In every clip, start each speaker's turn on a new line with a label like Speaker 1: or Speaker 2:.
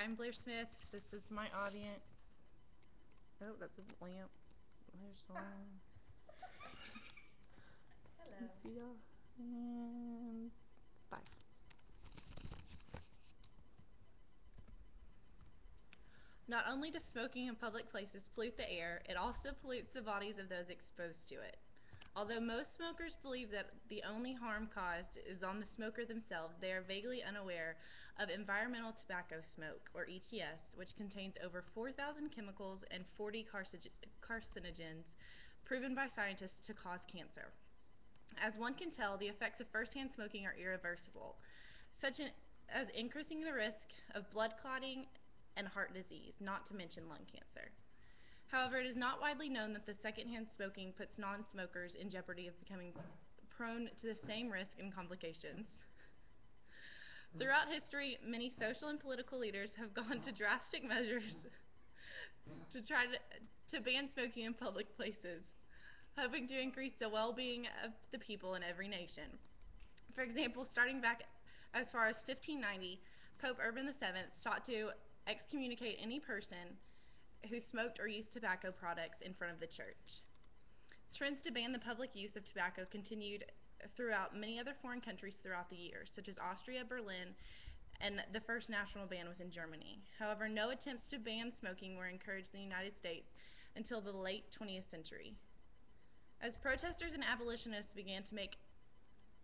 Speaker 1: I'm Blair Smith. This is my audience. Oh, that's a lamp. There's one.
Speaker 2: Hello.
Speaker 1: Can you see y'all? And 5. Not only does smoking in public places pollute the air, it also pollutes the bodies of those exposed to it. Although most smokers believe that the only harm caused is on the smoker themselves, they are vaguely unaware of environmental tobacco smoke, or ETS, which contains over 4,000 chemicals and 40 carcinogens proven by scientists to cause cancer. As one can tell, the effects of firsthand smoking are irreversible, such as increasing the risk of blood clotting and heart disease, not to mention lung cancer. However, it is not widely known that the secondhand smoking puts non-smokers in jeopardy of becoming prone to the same risk and complications. Throughout history, many social and political leaders have gone to drastic measures to try to ban smoking in public places, hoping to increase the well-being of the people in every nation. For example, starting back as far as 1590, Pope Urban VII sought to excommunicate any person who smoked or used tobacco products in front of the church. Trends to ban the public use of tobacco continued throughout many other foreign countries throughout the years, such as Austria, Berlin, and the first national ban was in Germany. However, no attempts to ban smoking were encouraged in the United States until the late 20th century. As protesters and abolitionists began to make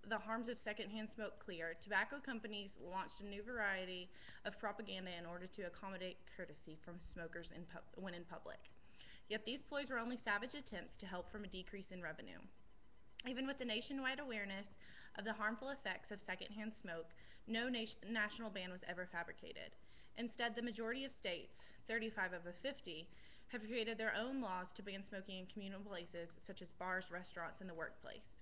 Speaker 1: the harms of secondhand smoke clear, tobacco companies launched a new variety of propaganda in order to accommodate courtesy from smokers when in public. Yet these ploys were only savage attempts to help from a decrease in revenue. Even with the nationwide awareness of the harmful effects of secondhand smoke, no national ban was ever fabricated. Instead, the majority of states, 35 of the 50, have created their own laws to ban smoking in communal places such as bars, restaurants, and the workplace.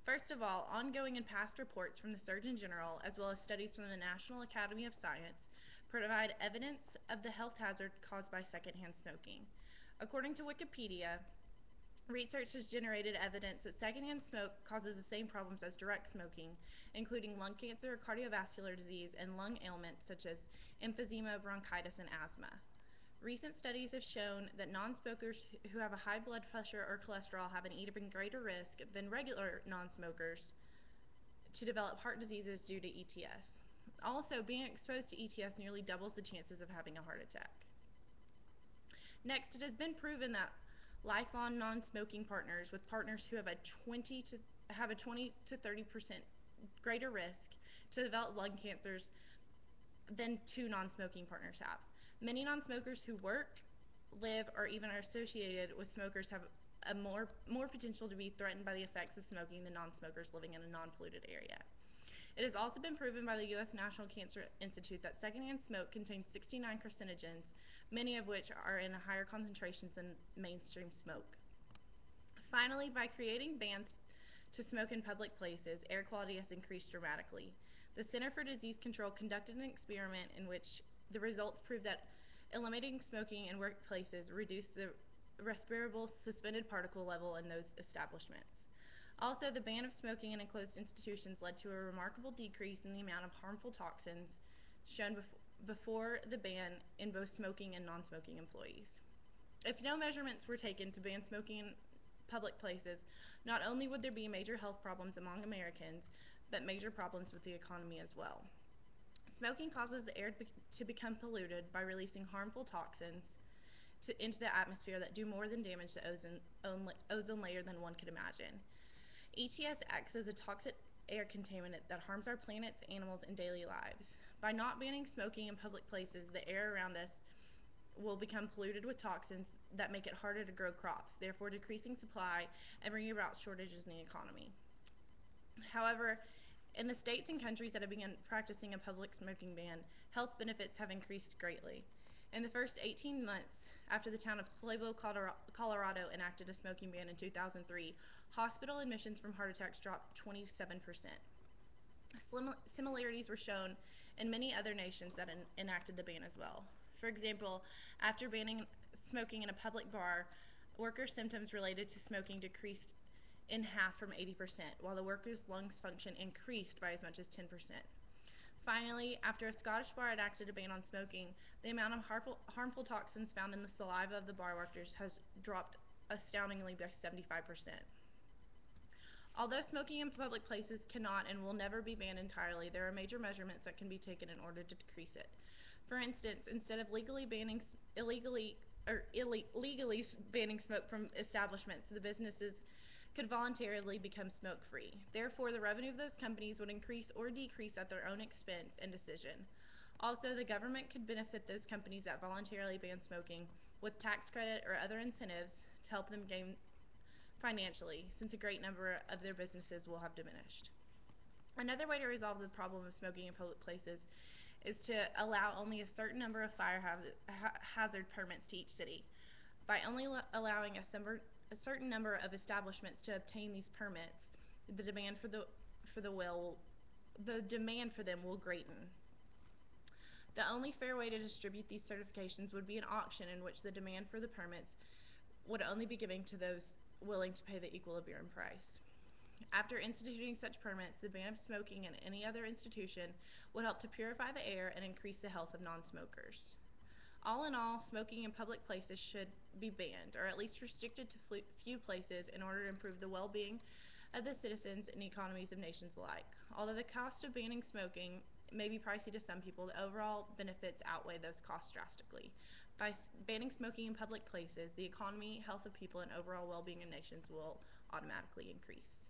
Speaker 1: First of all, ongoing and past reports from the Surgeon General, as well as studies from the National Academy of Science, provide evidence of the health hazard caused by secondhand smoking. According to Wikipedia, research has generated evidence that secondhand smoke causes the same problems as direct smoking, including lung cancer, cardiovascular disease, and lung ailments such as emphysema, bronchitis, and asthma. Recent studies have shown that non-smokers who have a high blood pressure or cholesterol have an even greater risk than regular non-smokers to develop heart diseases due to ETS. Also, being exposed to ETS nearly doubles the chances of having a heart attack. Next, it has been proven that lifelong non-smoking partners with partners who have a 20 to 30% greater risk to develop lung cancers than two non-smoking partners have. Many non-smokers who work, live, or even are associated with smokers have a more potential to be threatened by the effects of smoking than non-smokers living in a non-polluted area. It has also been proven by the U.S. National Cancer Institute that secondhand smoke contains 69 carcinogens, many of which are in higher concentrations than mainstream smoke. Finally, by creating bans to smoke in public places, air quality has increased dramatically. The Center for Disease Control conducted an experiment in which the results proved that eliminating smoking in workplaces reduced the respirable suspended particle level in those establishments. Also, the ban of smoking in enclosed institutions led to a remarkable decrease in the amount of harmful toxins shown before the ban in both smoking and non-smoking employees. If no measurements were taken to ban smoking in public places, not only would there be major health problems among Americans, but major problems with the economy as well. Smoking causes the air to become polluted by releasing harmful toxins into the atmosphere that do more than damage the ozone layer than one could imagine. ETS acts as a toxic air contaminant that harms our planet's animals and daily lives. By not banning smoking in public places, the air around us will become polluted with toxins that make it harder to grow crops, therefore decreasing supply and bringing about shortages in the economy. However, in the states and countries that have begun practicing a public smoking ban, health benefits have increased greatly. In the first 18 months after the town of Pueblo, Colorado enacted a smoking ban in 2003, hospital admissions from heart attacks dropped 27%. Similarities were shown in many other nations that enacted the ban as well. For example, after banning smoking in a public bar, worker symptoms related to smoking decreased in half from 80%, while the workers' lungs function increased by as much as 10%. Finally, after a Scottish bar enacted a ban on smoking, the amount of harmful toxins found in the saliva of the bar workers has dropped astoundingly by 75%. Although smoking in public places cannot and will never be banned entirely, there are major measurements that can be taken in order to decrease it. For instance, instead of legally banning illegally banning smoke from establishments, the businesses could voluntarily become smoke-free. Therefore, the revenue of those companies would increase or decrease at their own expense and decision. Also, the government could benefit those companies that voluntarily ban smoking with tax credit or other incentives to help them gain financially, since a great number of their businesses will have diminished. Another way to resolve the problem of smoking in public places is to allow only a certain number of fire hazard permits to each city. By only allowing a certain number of establishments to obtain these permits, the demand for them will greaten. The only fair way to distribute these certifications would be an auction in which the demand for the permits would only be given to those willing to pay the equilibrium price. After instituting such permits, the ban of smoking in any other institution would help to purify the air and increase the health of non-smokers. All in all, smoking in public places should be banned, or at least restricted to few places in order to improve the well-being of the citizens and economies of nations alike. Although the cost of banning smoking may be pricey to some people, the overall benefits outweigh those costs drastically. By banning smoking in public places, the economy, health of people, and overall well-being of nations will automatically increase.